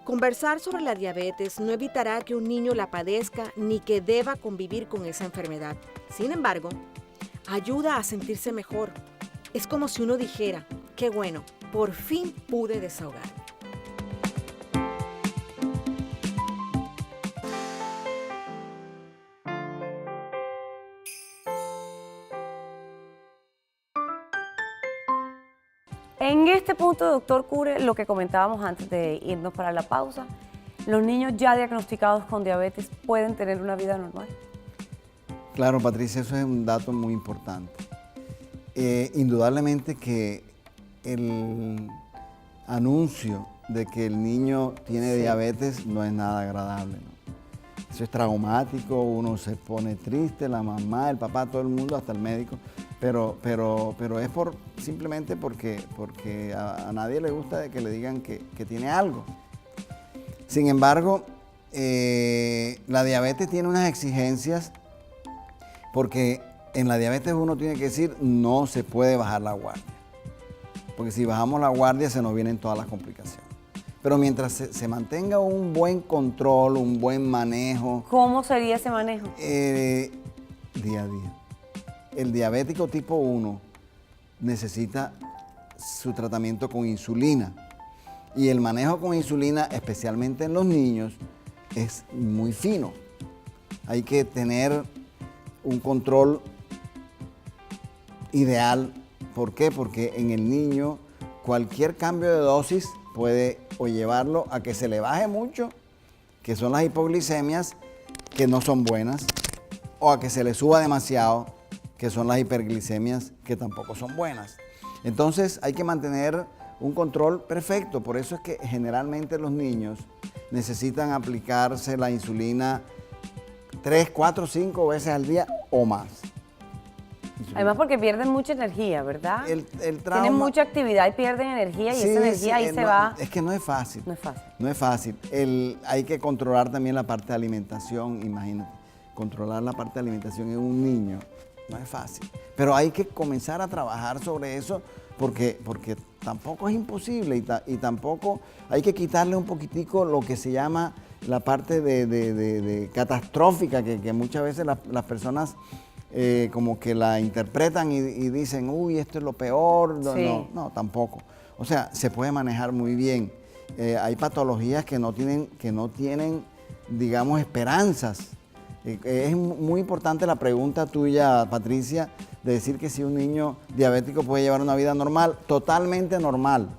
Conversar sobre la diabetes no evitará que un niño la padezca ni que deba convivir con esa enfermedad. Sin embargo, ayuda a sentirse mejor. Es como si uno dijera, qué bueno, por fin pude desahogarme. En este punto, doctor Cure, lo que comentábamos antes de irnos para la pausa, ¿los niños ya diagnosticados con diabetes pueden tener una vida normal? Claro, Patricia, eso es un dato muy importante. Indudablemente que el anuncio de que el niño tiene diabetes no es nada agradable, ¿no? Eso es traumático, uno se pone triste, la mamá, el papá, todo el mundo, hasta el médico, pero es simplemente porque a nadie le gusta de que le digan que tiene algo. Sin embargo, la diabetes tiene unas exigencias, porque en la diabetes uno tiene que decir no se puede bajar la guardia, porque si bajamos la guardia se nos vienen todas las complicaciones. Pero mientras se mantenga un buen control, un buen manejo. ¿Cómo sería ese manejo? Día a día. El diabético tipo 1 necesita su tratamiento con insulina. Y el manejo con insulina, especialmente en los niños, es muy fino. Hay que tener un control ideal. ¿Por qué? Porque en el niño cualquier cambio de dosis puede o llevarlo a que se le baje mucho, que son las hipoglicemias, que no son buenas, o a que se le suba demasiado, que son las hiperglicemias, que tampoco son buenas. Entonces hay que mantener un control perfecto. Por eso es que generalmente los niños necesitan aplicarse la insulina 3, 4, 5 veces al día o más. Además porque pierden mucha energía, ¿verdad? El trauma, tienen mucha actividad y pierden energía y sí, esa energía ahí se va. Es que no es fácil. No es fácil. No es fácil. Hay que controlar también la parte de alimentación, imagínate. Controlar la parte de alimentación en un niño no es fácil. Pero hay que comenzar a trabajar sobre eso porque tampoco es imposible y tampoco hay que quitarle un poquitico lo que se llama la parte de catastrófica que muchas veces las personas como que la interpretan y dicen, uy, esto es lo peor. Sí. No, tampoco. O sea, se puede manejar muy bien. Hay patologías que no tienen, digamos, esperanzas. Es muy importante la pregunta tuya, Patricia, de decir que si un niño diabético puede llevar una vida normal, totalmente normal,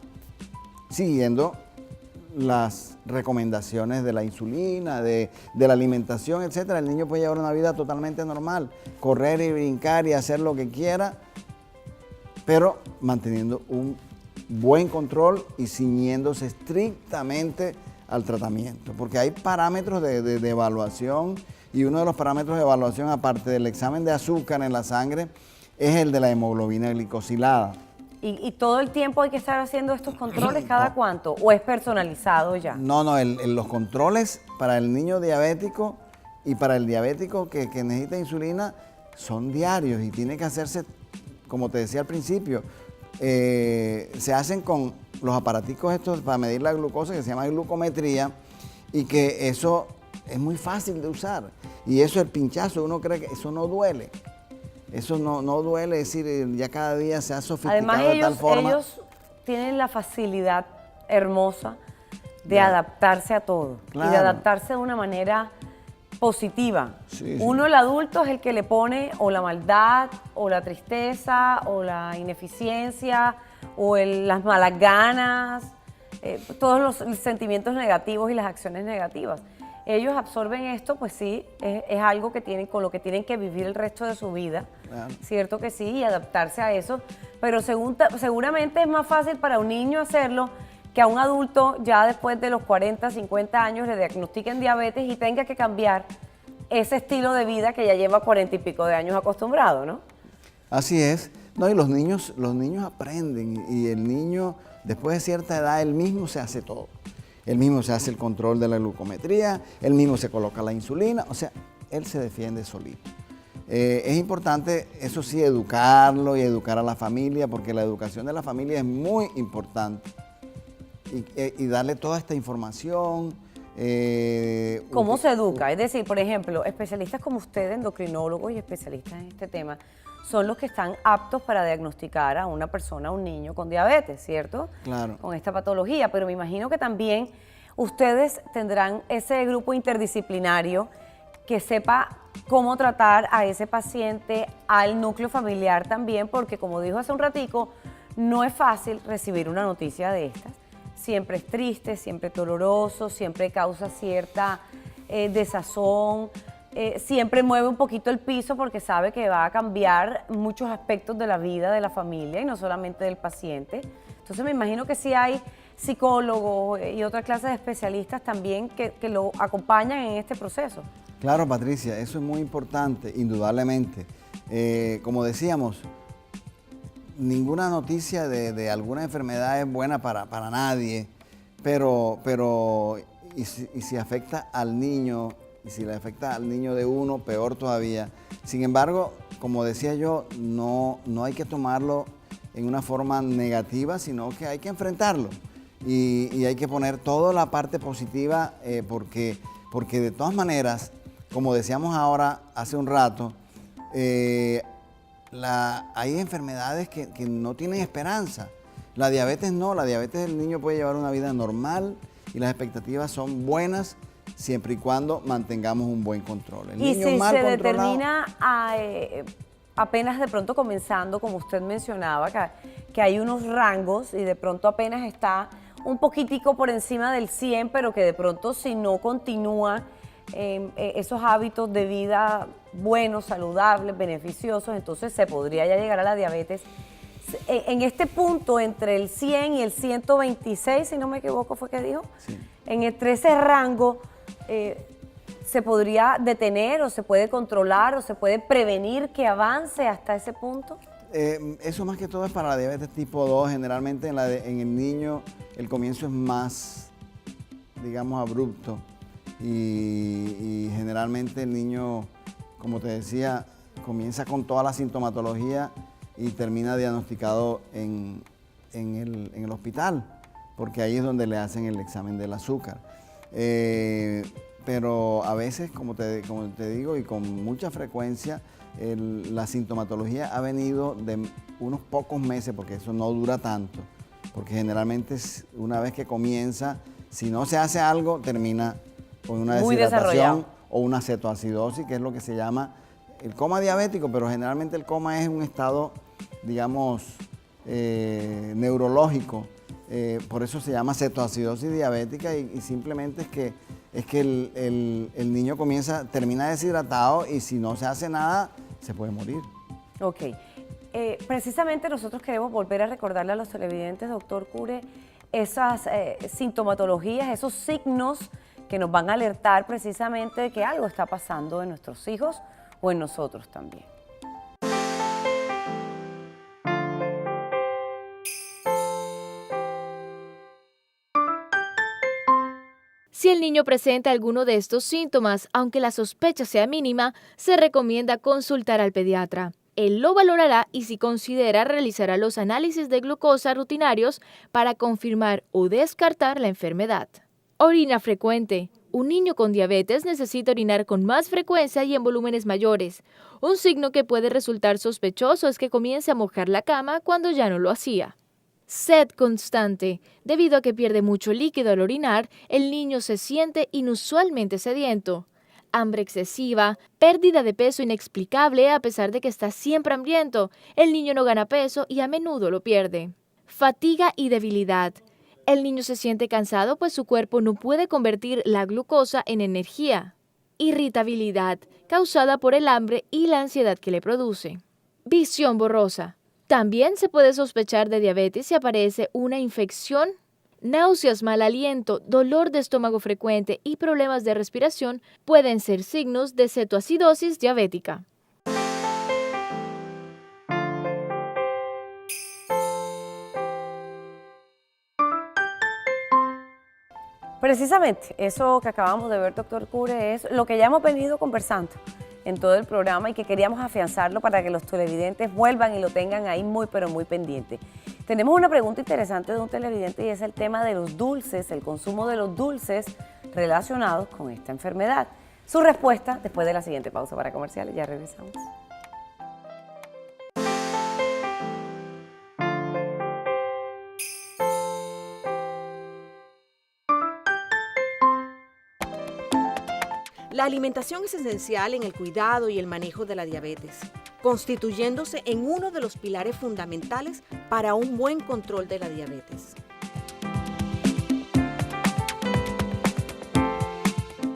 siguiendo las recomendaciones de la insulina, de la alimentación, etcétera. El niño puede llevar una vida totalmente normal, correr y brincar y hacer lo que quiera, pero manteniendo un buen control y ciñéndose estrictamente al tratamiento, porque hay parámetros de evaluación y uno de los parámetros de evaluación, aparte del examen de azúcar en la sangre, es el de la hemoglobina glicosilada. ¿Y todo el tiempo hay que estar haciendo estos controles cada cuánto? ¿O es personalizado ya? No, los controles para el niño diabético y para el diabético que necesita insulina son diarios y tiene que hacerse, como te decía al principio, se hacen con los aparaticos estos para medir la glucosa que se llama glucometría y que eso es muy fácil de usar. Y eso, el pinchazo, uno cree que eso no duele. Eso no duele, es decir, ya cada día se ha sofisticado. Además, de tal forma. ellos tienen la facilidad hermosa de adaptarse a todo. Claro. Y de adaptarse de una manera positiva. Sí, Uno, el adulto, es el que le pone o la maldad, o la tristeza, o la ineficiencia, o las malas ganas, todos los sentimientos negativos y las acciones negativas. Ellos absorben esto, pues sí, es algo que con lo que tienen que vivir el resto de su vida, Claro. cierto que sí, y adaptarse a eso, pero seguramente es más fácil para un niño hacerlo que a un adulto ya después de los 40, 50 años le diagnostiquen diabetes y tenga que cambiar ese estilo de vida que ya lleva 40 y pico de años acostumbrado, ¿no? Así es. No, y los niños aprenden y el niño, después de cierta edad, él mismo se hace todo. Él mismo se hace el control de la glucometría, él mismo se coloca la insulina, o sea, él se defiende solito. Es importante, eso sí, educarlo y educar a la familia, porque la educación de la familia es muy importante. Y darle toda esta información, ¿Cómo se educa? Es decir, por ejemplo, especialistas como usted, endocrinólogos y especialistas en este tema, son los que están aptos para diagnosticar a una persona, a un niño con diabetes, ¿cierto? Claro. Con esta patología, pero me imagino que también ustedes tendrán ese grupo interdisciplinario que sepa cómo tratar a ese paciente, al núcleo familiar también, porque como dijo hace un ratico, no es fácil recibir una noticia de estas. Siempre es triste, siempre doloroso, siempre causa cierta desazón, siempre mueve un poquito el piso porque sabe que va a cambiar muchos aspectos de la vida de la familia y no solamente del paciente. Entonces me imagino que sí hay psicólogos y otra clase de especialistas también que lo acompañan en este proceso. Claro, Patricia, eso es muy importante, indudablemente. Como decíamos, ninguna noticia de alguna enfermedad es buena para nadie, pero y si afecta al niño, y si le afecta al niño de uno, peor todavía. Sin embargo, como decía yo, no hay que tomarlo en una forma negativa, sino que hay que enfrentarlo y hay que poner toda la parte positiva porque de todas maneras, como decíamos ahora hace un rato, hay enfermedades que no tienen esperanza. La diabetes no, la diabetes el niño puede llevar una vida normal y las expectativas son buenas siempre y cuando mantengamos un buen control. El y niño si mal se controlado, determina apenas de pronto comenzando, como usted mencionaba, que hay unos rangos y de pronto apenas está un poquitico por encima del 100, pero que de pronto si no continúa esos hábitos de vida buenos, saludables, beneficiosos, entonces se podría ya llegar a la diabetes. En este punto, entre el 100 y el 126, si no me equivoco, fue que dijo, sí. entre ese rango, ¿se podría detener o se puede controlar o se puede prevenir que avance hasta ese punto? Eso más que todo es para la diabetes tipo 2. Generalmente en el niño el comienzo es más, digamos, abrupto y generalmente el niño, como te decía, comienza con toda la sintomatología y termina diagnosticado en el hospital, porque ahí es donde le hacen el examen del azúcar. Pero a veces, como te digo, y con mucha frecuencia, la sintomatología ha venido de unos pocos meses, porque eso no dura tanto, porque generalmente una vez que comienza, si no se hace algo, termina con una deshidratación o una cetoacidosis, que es lo que se llama el coma diabético, pero generalmente el coma es un estado, digamos, neurológico. Por eso se llama cetoacidosis diabética y simplemente es que el niño termina deshidratado y si no se hace nada, se puede morir. Ok. Precisamente nosotros queremos volver a recordarle a los televidentes, doctor Cure, esas sintomatologías, esos signos que nos van a alertar precisamente de que algo está pasando en nuestros hijos o en nosotros también. Si el niño presenta alguno de estos síntomas, aunque la sospecha sea mínima, se recomienda consultar al pediatra. Él lo valorará y si considera realizará los análisis de glucosa rutinarios para confirmar o descartar la enfermedad. Orina frecuente. Un niño con diabetes necesita orinar con más frecuencia y en volúmenes mayores. Un signo que puede resultar sospechoso es que comience a mojar la cama cuando ya no lo hacía. Sed constante. Debido a que pierde mucho líquido al orinar, el niño se siente inusualmente sediento. Hambre excesiva, pérdida de peso inexplicable a pesar de que está siempre hambriento. El niño no gana peso y a menudo lo pierde. Fatiga y debilidad. El niño se siente cansado pues su cuerpo no puede convertir la glucosa en energía. Irritabilidad, causada por el hambre y la ansiedad que le produce. Visión borrosa. También se puede sospechar de diabetes si aparece una infección. Náuseas, mal aliento, dolor de estómago frecuente y problemas de respiración pueden ser signos de cetoacidosis diabética. Precisamente, eso que acabamos de ver, doctor Cure, es lo que ya hemos venido conversando en todo el programa y que queríamos afianzarlo para que los televidentes vuelvan y lo tengan ahí muy, pero muy pendiente. Tenemos una pregunta interesante de un televidente y es el tema de los dulces, el consumo de los dulces, relacionados con esta enfermedad. Su respuesta después de la siguiente pausa para comerciales. Ya regresamos. La alimentación es esencial en el cuidado y el manejo de la diabetes, constituyéndose en uno de los pilares fundamentales para un buen control de la diabetes.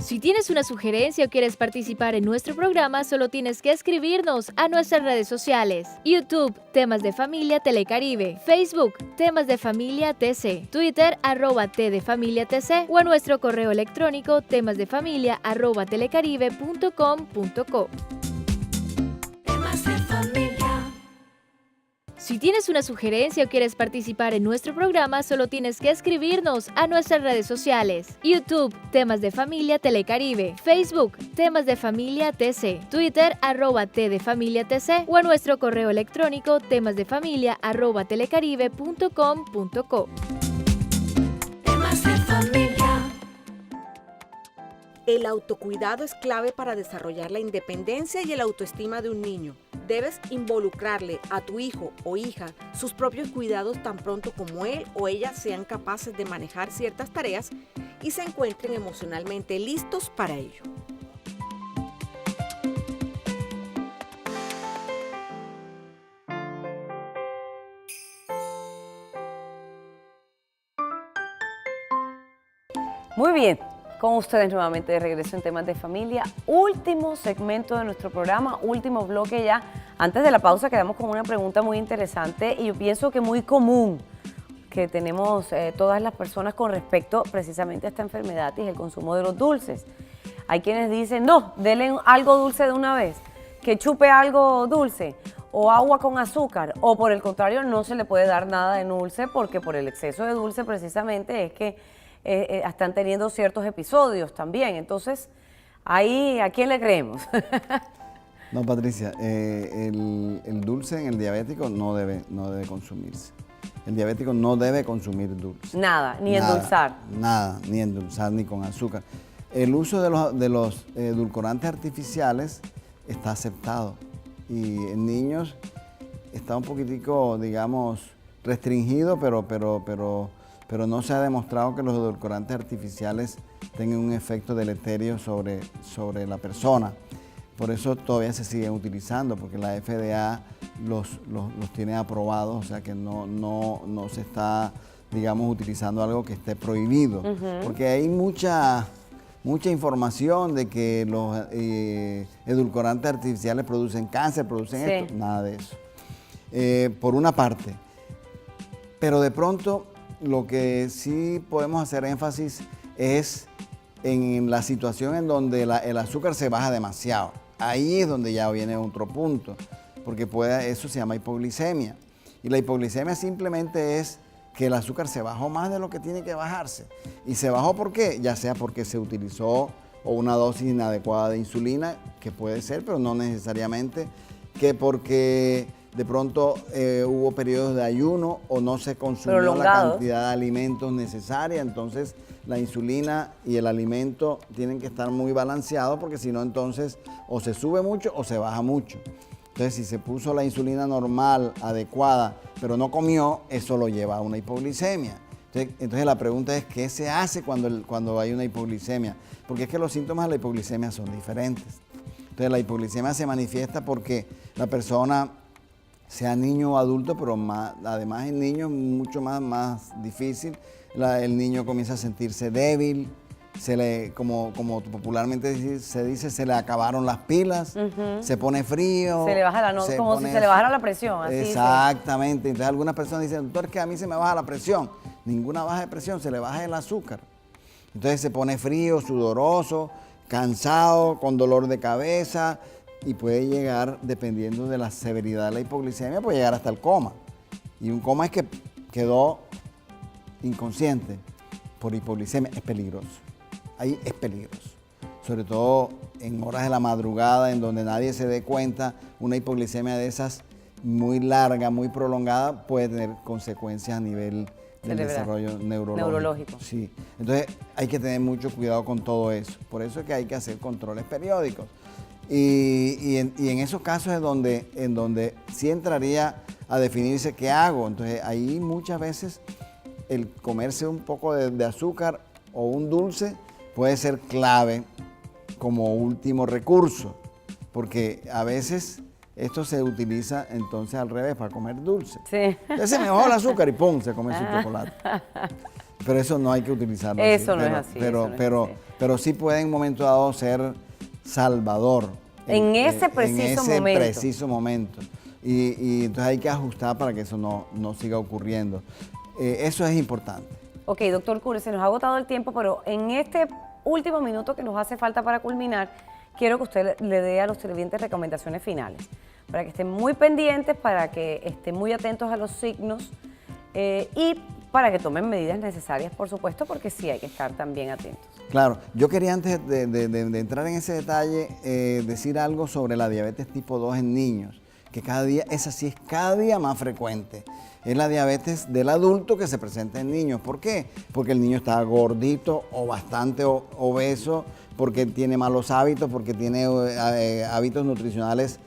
Si tienes una sugerencia o quieres participar en nuestro programa, solo tienes que escribirnos a nuestras redes sociales: YouTube, Temas de Familia Telecaribe; Facebook, Temas de Familia TC; Twitter, @TDefamiliaTC; o a nuestro correo electrónico temasdefamilia@telecaribe.com.co. Si tienes una sugerencia o quieres participar en nuestro programa, solo tienes que escribirnos a nuestras redes sociales: YouTube, Temas de Familia Telecaribe; Facebook, Temas de Familia TC; Twitter, @TDefamiliaTC; o a nuestro correo electrónico temasdefamilia@telecaribe.com.co. El autocuidado es clave para desarrollar la independencia y el autoestima de un niño. Debes involucrarle a tu hijo o hija sus propios cuidados tan pronto como él o ella sean capaces de manejar ciertas tareas y se encuentren emocionalmente listos para ello. Muy bien, con ustedes nuevamente de regreso en Temas de Familia. Último segmento de nuestro programa, último bloque ya. Antes de la pausa quedamos con una pregunta muy interesante y yo pienso que muy común que tenemos todas las personas con respecto precisamente a esta enfermedad y es el consumo de los dulces. Hay quienes dicen, no, denle algo dulce de una vez, que chupe algo dulce o agua con azúcar, o por el contrario no se le puede dar nada de dulce porque por el exceso de dulce precisamente es que están teniendo ciertos episodios también. Entonces, ahí, ¿a quién le creemos? No, Patricia, el dulce en el diabético no debe consumirse. El diabético no debe consumir dulce. Nada, ni endulzar. Nada, ni endulzar, ni con azúcar. El uso de los edulcorantes artificiales está aceptado y en niños está un poquitico, digamos, restringido, pero no se ha demostrado que los edulcorantes artificiales tengan un efecto deleterio sobre la persona. Por eso todavía se siguen utilizando, porque la FDA los tiene aprobados, o sea que no se está, digamos, utilizando algo que esté prohibido. Porque hay mucha información de que los edulcorantes artificiales producen cáncer, producen esto, nada de eso. Por una parte. Pero de pronto, lo que sí podemos hacer énfasis es en la situación en donde el azúcar se baja demasiado. Ahí es donde ya viene otro punto, porque eso se llama hipoglicemia. Y la hipoglicemia simplemente es que el azúcar se bajó más de lo que tiene que bajarse. ¿Y se bajó por qué? Ya sea porque se utilizó o una dosis inadecuada de insulina, que puede ser, pero no necesariamente, que porque de pronto hubo periodos de ayuno o no se consumió la cantidad de alimentos necesaria, entonces la insulina y el alimento tienen que estar muy balanceados porque si no entonces o se sube mucho o se baja mucho. Entonces si se puso la insulina normal, adecuada, pero no comió, eso lo lleva a una hipoglicemia. Entonces la pregunta es, ¿qué se hace cuando hay una hipoglicemia? Porque es que los síntomas de la hipoglicemia son diferentes. Entonces la hipoglicemia se manifiesta porque la persona, sea niño o adulto, pero además en niños es mucho más difícil. El niño comienza a sentirse débil, como popularmente se dice, se le acabaron las pilas, se pone frío. Se le baja como si se le bajara la presión. Así exactamente. Entonces algunas personas dicen, doctor, es que a mí se me baja la presión. Ninguna baja de presión, se le baja el azúcar. Entonces se pone frío, sudoroso, cansado, con dolor de cabeza, y puede llegar, dependiendo de la severidad de la hipoglicemia, puede llegar hasta el coma. Y un coma es que quedó inconsciente por hipoglicemia. Es peligroso. Ahí es peligroso. Sobre todo en horas de la madrugada, en donde nadie se dé cuenta, una hipoglicemia de esas muy larga, muy prolongada, puede tener consecuencias a nivel del Cerebral. desarrollo Neurológico. Sí, entonces hay que tener mucho cuidado con todo eso. Por eso es que hay que hacer controles periódicos. Y en esos casos es en donde sí entraría a definirse qué hago. Entonces ahí muchas veces el comerse un poco de azúcar o un dulce puede ser clave como último recurso, porque a veces esto se utiliza entonces al revés para comer dulce. Sí. Entonces se me bajó el azúcar y ¡pum! Se come su chocolate. Pero eso no hay que utilizarlo así. Eso no es así, eso no es así. Pero sí puede en un momento dado ser salvador. En ese preciso en ese momento. preciso momento. Y entonces hay que ajustar para que eso no siga ocurriendo. Eso es importante. Ok, doctor Cure, se nos ha agotado el tiempo, pero en este último minuto que nos hace falta para culminar, quiero que usted le dé a los televidentes recomendaciones finales, para que estén muy pendientes, para que estén muy atentos a los signos y para que tomen medidas necesarias, por supuesto, porque sí hay que estar también atentos. Claro, yo quería antes de entrar en ese detalle decir algo sobre la diabetes tipo 2 en niños, que cada día, esa sí es cada día más frecuente. Es la diabetes del adulto que se presenta en niños. ¿Por qué? Porque el niño está gordito o bastante obeso, porque tiene malos hábitos, porque tiene hábitos nutricionales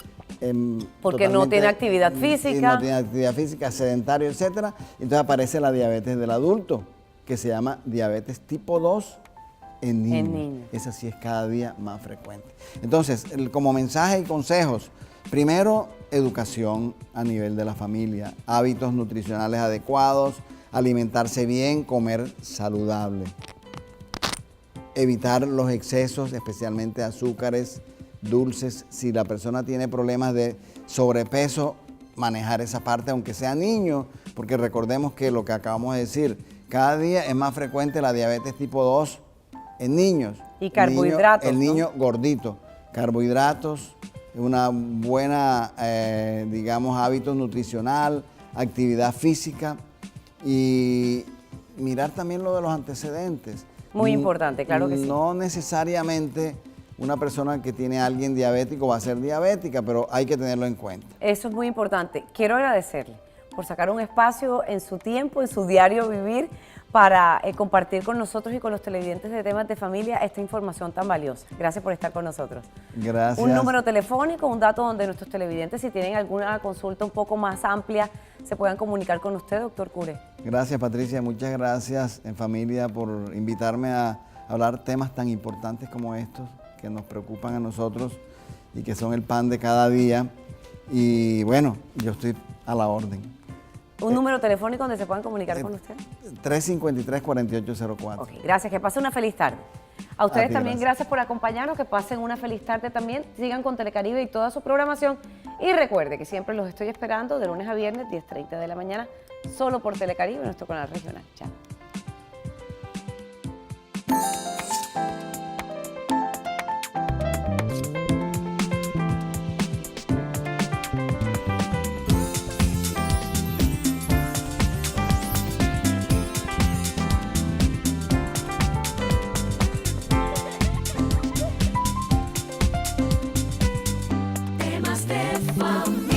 porque no tiene actividad física. No tiene actividad física, sedentario, etcétera. Entonces aparece la diabetes del adulto, que se llama diabetes tipo 2 en niños. Esa sí es cada día más frecuente. Entonces, como mensaje y consejos, primero, educación a nivel de la familia, hábitos nutricionales adecuados, alimentarse bien, comer saludable, evitar los excesos, especialmente azúcares, dulces. Si la persona tiene problemas de sobrepeso, manejar esa parte aunque sea niño, porque recordemos que lo que acabamos de decir, cada día es más frecuente la diabetes tipo 2 en niños. Y carbohidratos. El niño gordito, carbohidratos, una buena, digamos, hábito nutricional, actividad física y mirar también lo de los antecedentes. Muy importante, claro que sí. No necesariamente una persona que tiene a alguien diabético va a ser diabética, pero hay que tenerlo en cuenta. Eso es muy importante. Quiero agradecerle por sacar un espacio en su tiempo, en su diario vivir, para compartir con nosotros y con los televidentes de Temas de Familia esta información tan valiosa. Gracias por estar con nosotros. Gracias. Un número telefónico, un dato donde nuestros televidentes, si tienen alguna consulta un poco más amplia, se puedan comunicar con usted, doctor Cure. Gracias, Patricia. Muchas gracias en familia por invitarme a hablar temas tan importantes como estos, que nos preocupan a nosotros y que son el pan de cada día. Y bueno, yo estoy a la orden. ¿Un número telefónico donde se puedan comunicar con usted? 353-4804. Ok, gracias. Que pasen una feliz tarde. A ustedes también gracias. gracias por acompañarnos, que pasen una feliz tarde también. Sigan con Telecaribe y toda su programación. Y recuerde que siempre los estoy esperando de lunes a viernes, 10:30 de la mañana, solo por Telecaribe, nuestro canal regional. Chao. Temas de familia.